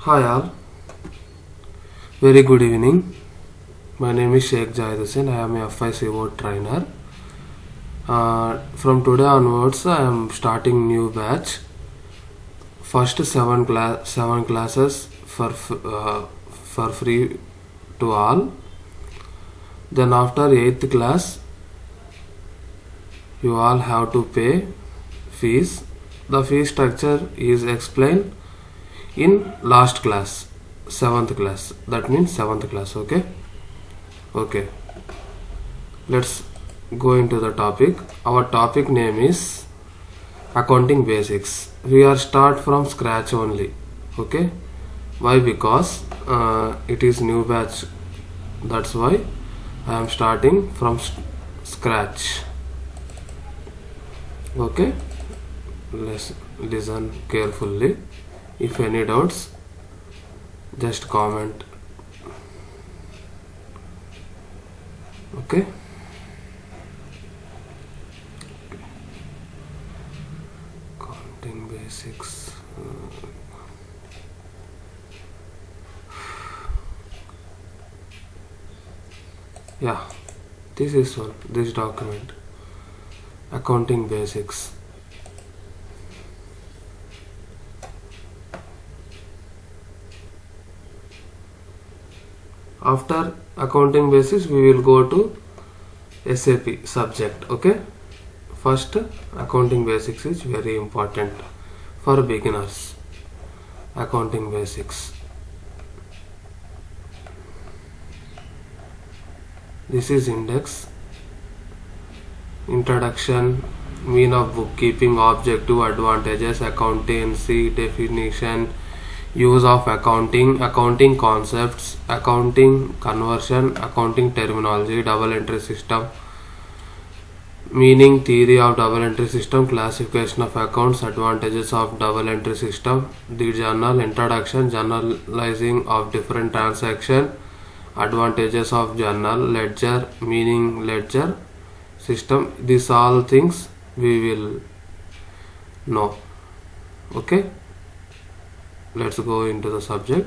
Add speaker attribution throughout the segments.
Speaker 1: Hi all, very good evening. My name is Sheikh Jahid Hussain. I am a FICO trainer. From today onwards, I am starting new batch. First seven classes for free to all. Then after 8th class, you all have to pay fees. The fee structure is explained in last class, 7th class. That means 7th class. Okay, let's go into the topic. Our topic name is accounting basics. We are start from scratch only. Okay, why? Because it is new batch, that's why I am starting from scratch. Okay, let's listen carefully. If any doubts, just comment. Okay, accounting basics. Yeah, this is one, this document, accounting basics. After accounting basics, we will go to SAP subject. Okay, first accounting basics is very important for beginners. Accounting basics. This is index, introduction, mean of bookkeeping, objective, advantages, accountancy, definition, use of accounting, accounting concepts, accounting conversion, accounting terminology, double entry system, meaning, theory of double entry system, classification of accounts, advantages of double entry system, the journal, introduction, journalizing of different transaction, advantages of journal, ledger, meaning ledger system. These all things we will know. Okay, let's go into the subject.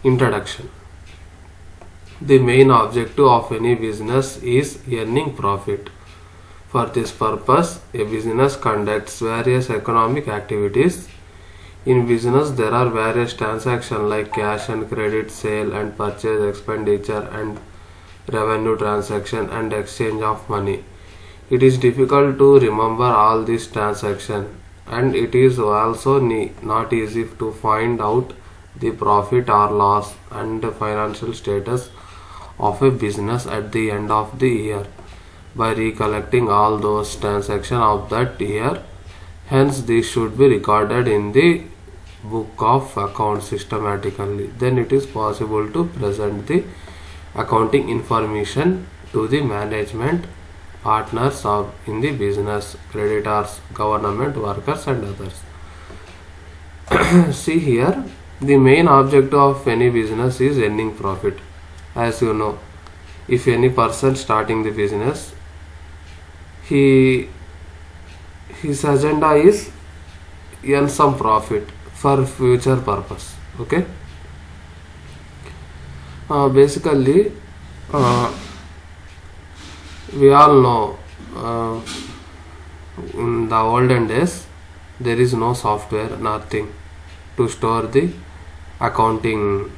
Speaker 1: Introduction. The main objective of any business is earning profit. For this purpose, a business conducts various economic activities. In business, there are various transactions like cash and credit, sale and purchase, expenditure and revenue transaction, and exchange of money. It is difficult to remember all these transactions, and it is also not easy to find out the profit or loss and the financial status of a business at the end of the year by recollecting all those transactions of that year. Hence, these should be recorded in the book of accounts systematically. Then it is possible to present the accounting information to the management, partners in the business, creditors, government, workers and others. See here, the main objective of any business is earning profit. As you know, if any person starting the business, his agenda is earn some profit for future purpose. Okay, basically we all know in the olden days there is no software, nothing to store the accounting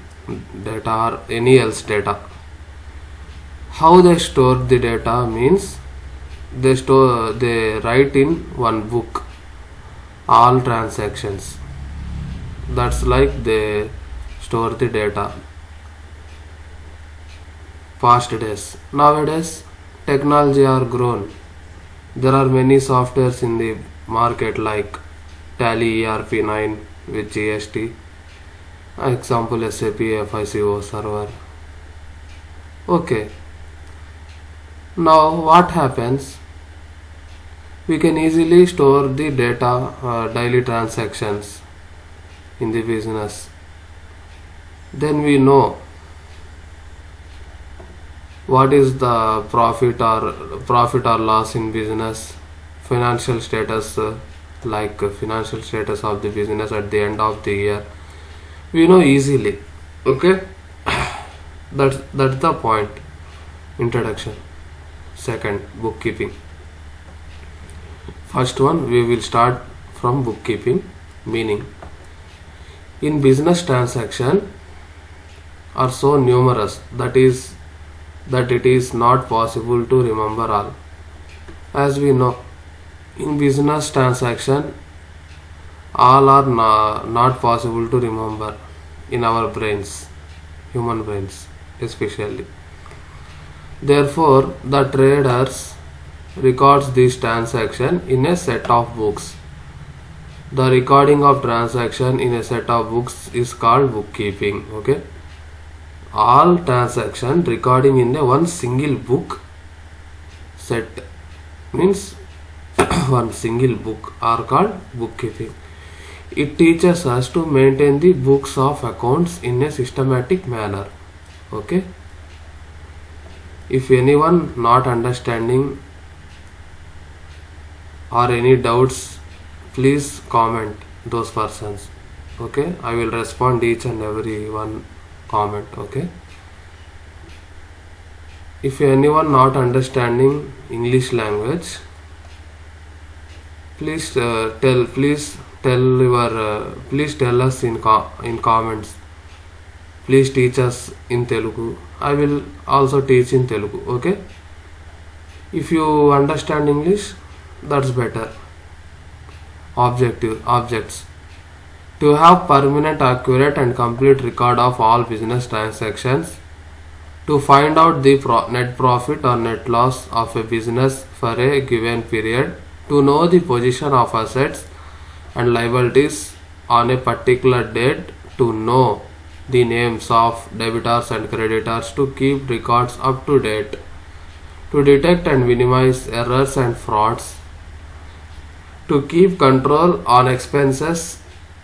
Speaker 1: data or any else data. How they store the data means they write in one book all transactions. That's like they store the data. Past days. Nowadays technology are grown. There are many softwares in the market like Tally, ERP9 with GST. Example, SAP FICO server. Okay. Now what happens? We can easily store the data, daily transactions in the business. Then we know what is the profit or loss in business, financial status, like financial status of the business at the end of the year, we know easily. Okay, that's the point. Introduction. Second, bookkeeping. First one, we will start from bookkeeping. Meaning, in business transaction are so numerous that it is not possible to remember all. As we know, in business transaction all are not possible to remember in our brains, human brains especially. Therefore, the traders records this transaction in a set of books. The recording of transaction in a set of books is called bookkeeping. Okay, all transaction recording in a one single book set means one single book are called bookkeeping. It teaches us to maintain the books of accounts in a systematic manner. Okay, if anyone not understanding or any doubts, please comment those persons. Okay, I will respond each and every one comment. Okay, if anyone not understanding English language, please tell us in comments. Please teach us in Telugu. I will also teach in Telugu. Okay, if you understand English, that's better. Objects. To have permanent, accurate and complete record of all business transactions, to find out the net profit or net loss of a business for a given period, to know the position of assets and liabilities on a particular date, to know the names of debitors and creditors, to keep records up to date, to detect and minimize errors and frauds, to keep control on expenses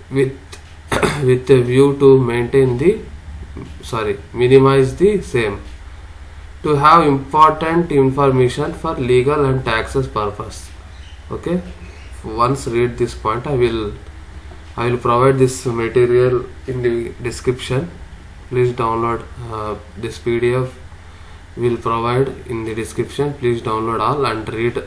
Speaker 1: with with a view to minimize the same, to have important information for legal and taxes purpose. Okay, once read this point, I will provide this material in the description. Please download this PDF. Will provide in the description. Please download all and read.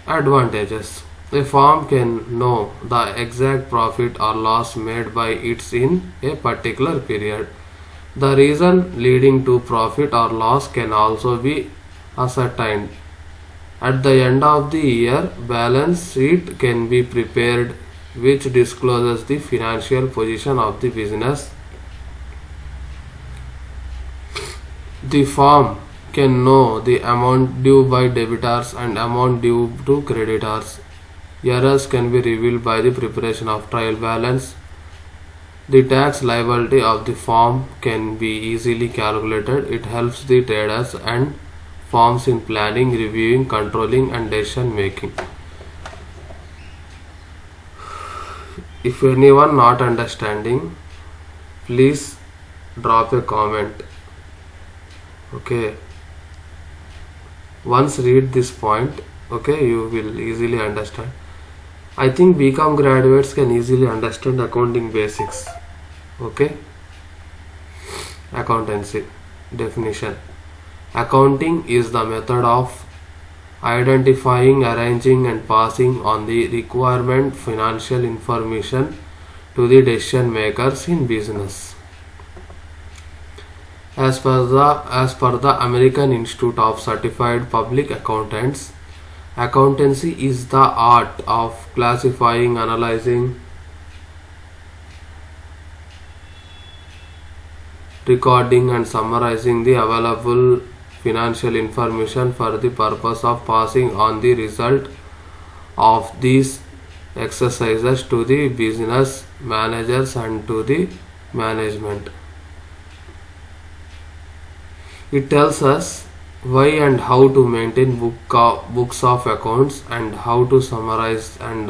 Speaker 1: Advantages. A firm can know the exact profit or loss made by it in a particular period. The reason leading to profit or loss can also be ascertained. At the end of the year, balance sheet can be prepared which discloses the financial position of the business. The firm can know the amount due by debitors and amount due to creditors. Errors can be revealed by the preparation of trial balance. The tax liability of the firm can be easily calculated. It helps the traders and firms in planning, reviewing, controlling and decision making. If anyone not understanding, please drop a comment. Okay, once read this point, okay, you will easily understand. I think BCom graduates can easily understand accounting basics. Okay, accountancy definition. Accounting is the method of identifying, arranging and passing on the requirement financial information to the decision makers in business. As per the American Institute of Certified Public Accountants, accountancy is the art of classifying, analyzing, recording and summarizing the available financial information for the purpose of passing on the result of these exercises to the business managers and to the management. It tells us why and how to maintain books of accounts and how to summarize and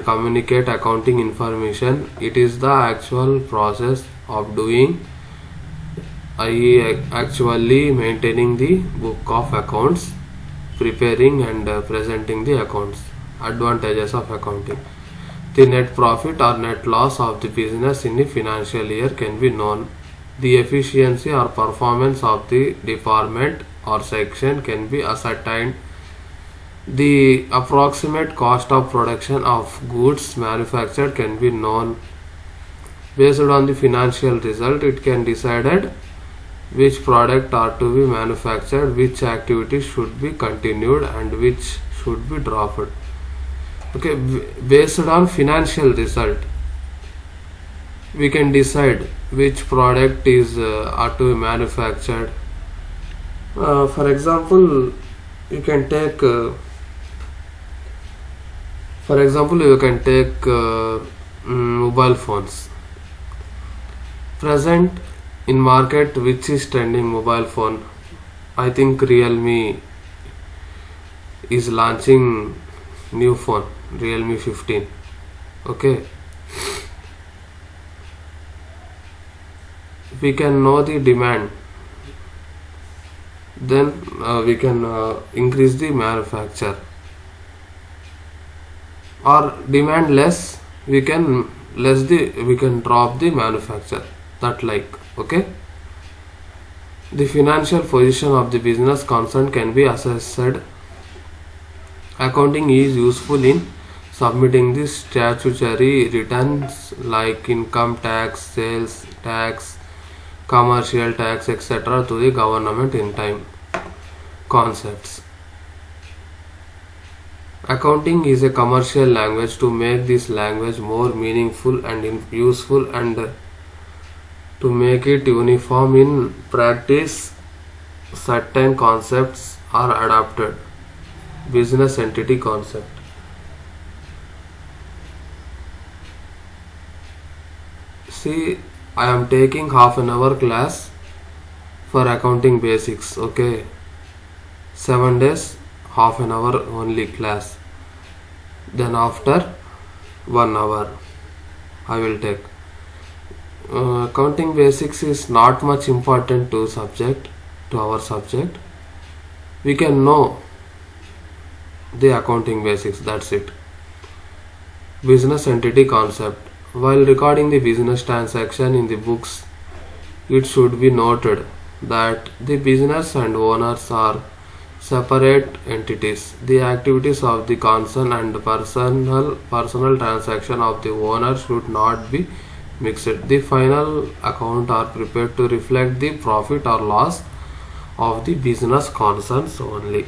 Speaker 1: communicate accounting information. It is the actual process of doing, i.e. actually maintaining the book of accounts, preparing and presenting the accounts. Advantages of accounting. The net profit or net loss of the business in a financial year can be known. The efficiency or performance of the department or section can be ascertained. The approximate cost of production of goods manufactured can be known. Based on the financial result, it can be decided which product are to be manufactured, which activity should be continued and which should be dropped. Okay, based on financial result, we can decide which product is are to be manufactured. For example, you can take mobile phones. Present in market, which is trending mobile phone? I think Realme is launching new phone, Realme 15. Okay, we can know the demand, then we can increase the manufacture, or demand less, we can drop the manufacture, that like. Okay, the financial position of the business concerned can be assessed. Accounting is useful in submitting the statutory returns like income tax, sales tax, commercial tax, etc. to the government in time. Concepts. Accounting is a commercial language. To make this language more meaningful and useful and to make it uniform in practice, certain concepts are adopted. Business entity concept. See, I am taking half an hour class for accounting basics. Okay, 7 days, half an hour only class. Then after 1 hour I will take. Accounting basics is not much important to our subject. We can know the accounting basics, that's it. Business entity concept. While recording the business transaction in the books, it should be noted that the business and owners are separate entities. The activities of the concern and personal transaction of the owner should not be mixed. The final account are prepared to reflect the profit or loss of the business concerns only.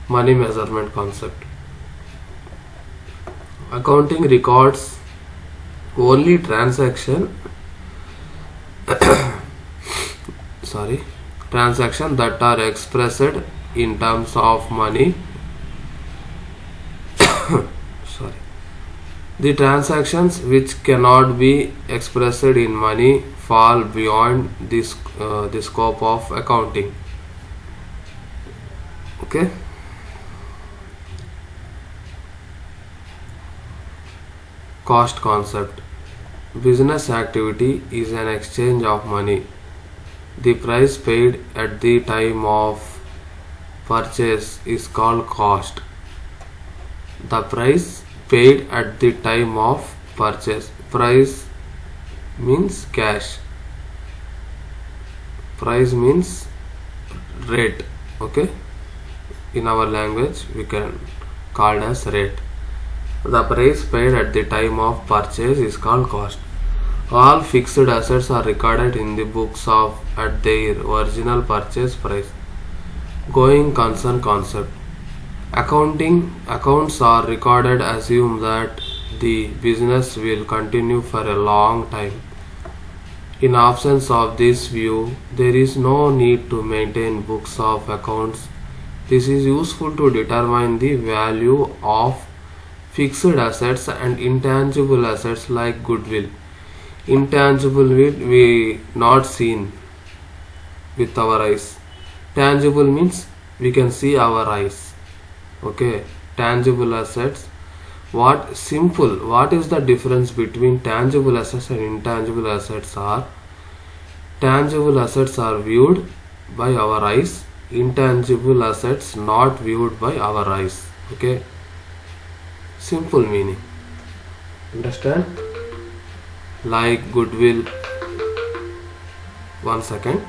Speaker 1: Money measurement concept. Accounting records only transaction that are expressed in terms of money. The transactions which cannot be expressed in money fall beyond this the scope of accounting. Okay. Cost concept. Business activity is an exchange of money. The price paid at the time of purchase is called cost. The price paid at the time of purchase. Price means cash. Price means rate. Okay. In our language we can call it as rate. The price paid at the time of purchase is called cost. All fixed assets are recorded in the books at their original purchase price. Going concern concept. Accounts are recorded assume that the business will continue for a long time. In absence of this view, there is no need to maintain books of accounts. This is useful to determine the value of fixed assets and intangible assets like goodwill. Intangible we not seen with our eyes. Tangible means we can see our eyes. Okay, tangible assets. What is the difference between tangible assets and intangible assets? Tangible assets are viewed by our eyes, intangible assets not viewed by our eyes. Okay, simple meaning. Understand? Like goodwill. One second.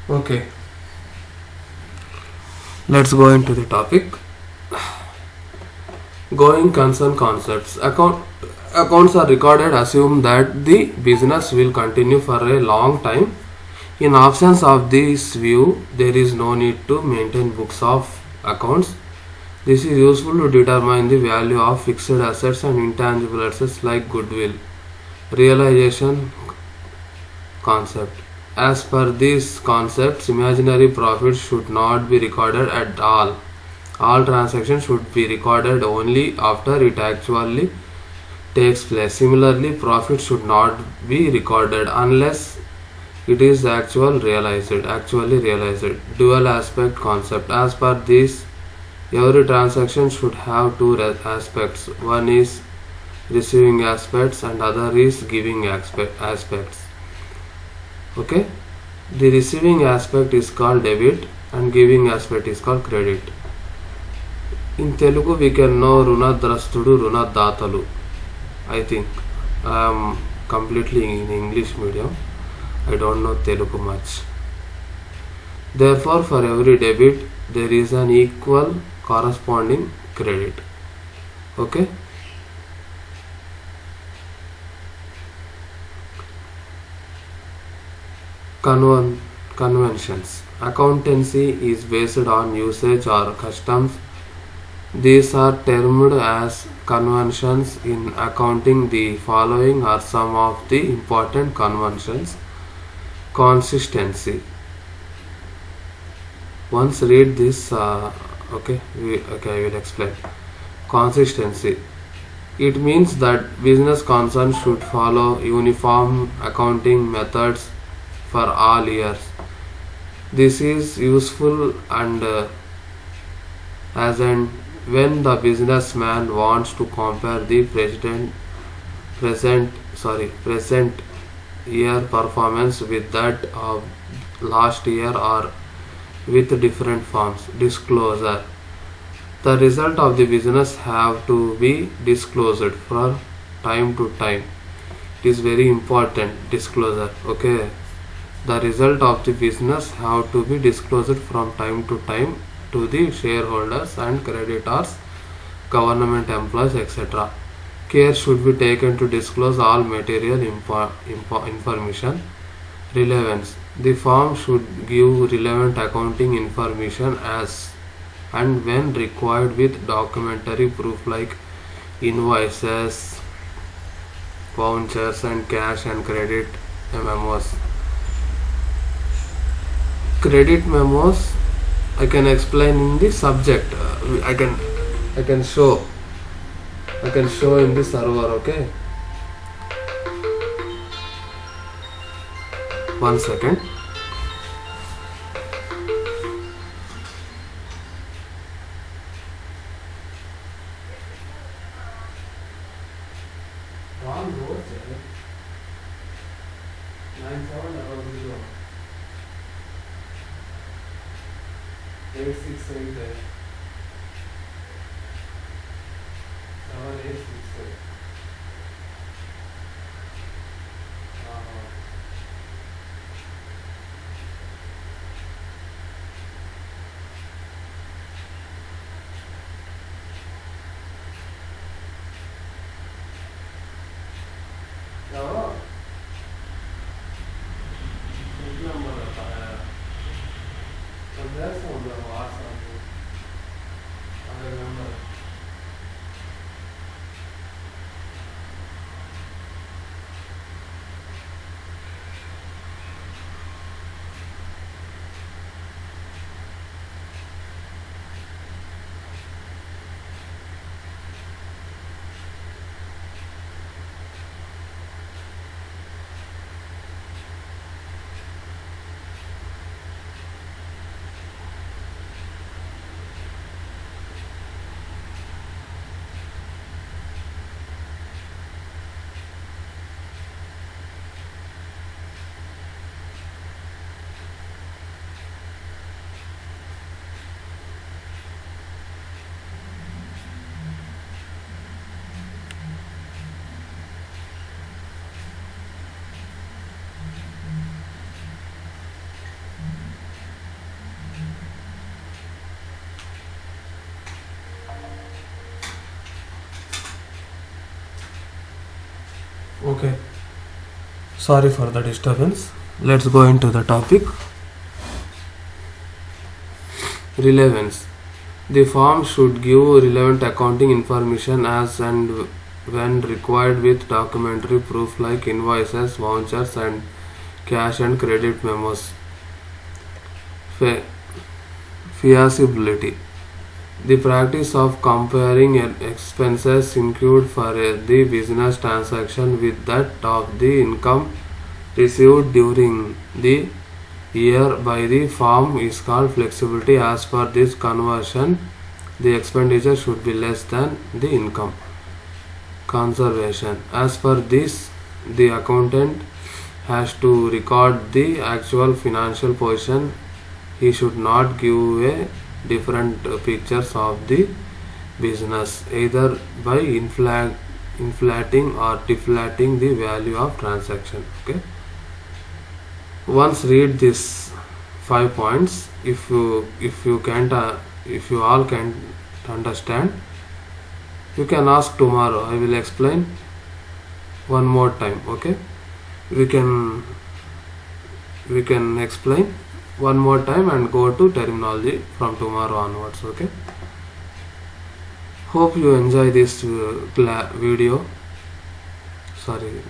Speaker 1: Okay, let's go into the topic. Going concern concepts. Accounts are recorded assume that the business will continue for a long time. In absence of this view, there is no need to maintain books of accounts. This is useful to determine the value of fixed assets and intangible assets like goodwill. Realization concept. As per these concepts, imaginary profits should not be recorded at all. All transactions should be recorded only after it actually takes place. Similarly, profit should not be recorded unless it is actually realized. Dual aspect concept. As per this, every transaction should have two aspects. One is receiving aspects and other is giving aspects. Okay, the receiving aspect is called debit and giving aspect is called credit. In Telugu we can know Runadrastudu, Runadatalu. I think I am completely in English medium. I don't know Telugu much. Therefore, for every debit there is an equal corresponding credit. Okay. Conventions. Accountancy is based on usage or customs. These are termed as conventions in accounting. The following are some of the important conventions. Consistency. Once read this, I will explain. Consistency. It means that business concerns should follow uniform accounting methods for all years. This is useful and as and when the businessman wants to compare the present year performance with that of last year or with different forms. Disclosure. The result of the business have to be disclosed from time to time. It is very important. Disclosure. Okay. The result of the business have to be disclosed from time to time to the shareholders and creditors, government employees, etc. Care should be taken to disclose all material information. Relevance. The firm should give relevant accounting information as and when required with documentary proof like invoices, vouchers and cash and credit memos. Credit memos I can explain in the subject. I can show in the server. Okay, one second. Six eight 7 8 6 7. Okay, sorry for the disturbance. Let's go into the topic. Relevance. The form should give relevant accounting information as and when required with documentary proof like invoices, vouchers, and cash and credit memos. Fe- Feasibility. The practice of comparing expenses incurred for the business transaction with that of the income received during the year by the firm is called flexibility. As per this conversion, the expenditure should be less than the income. Conservation. As per this, the accountant has to record the actual financial position. He should not give a different pictures of the business either by inflating or deflating the value of transaction. Okay, once read this 5 points. If you can't if you all can't understand, you can ask tomorrow. I will explain one more time. Okay, we can explain one more time and go to terminology from tomorrow onwards. Okay, hope you enjoy this video. Sorry,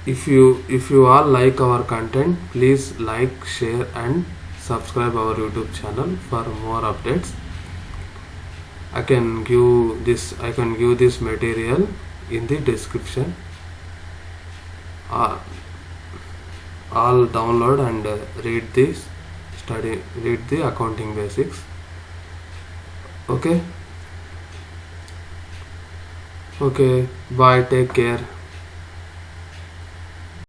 Speaker 1: if you all like our content, please like, share, and subscribe our YouTube channel for more updates. I can give this material in the description. All download and read the accounting basics. Okay, bye, take care.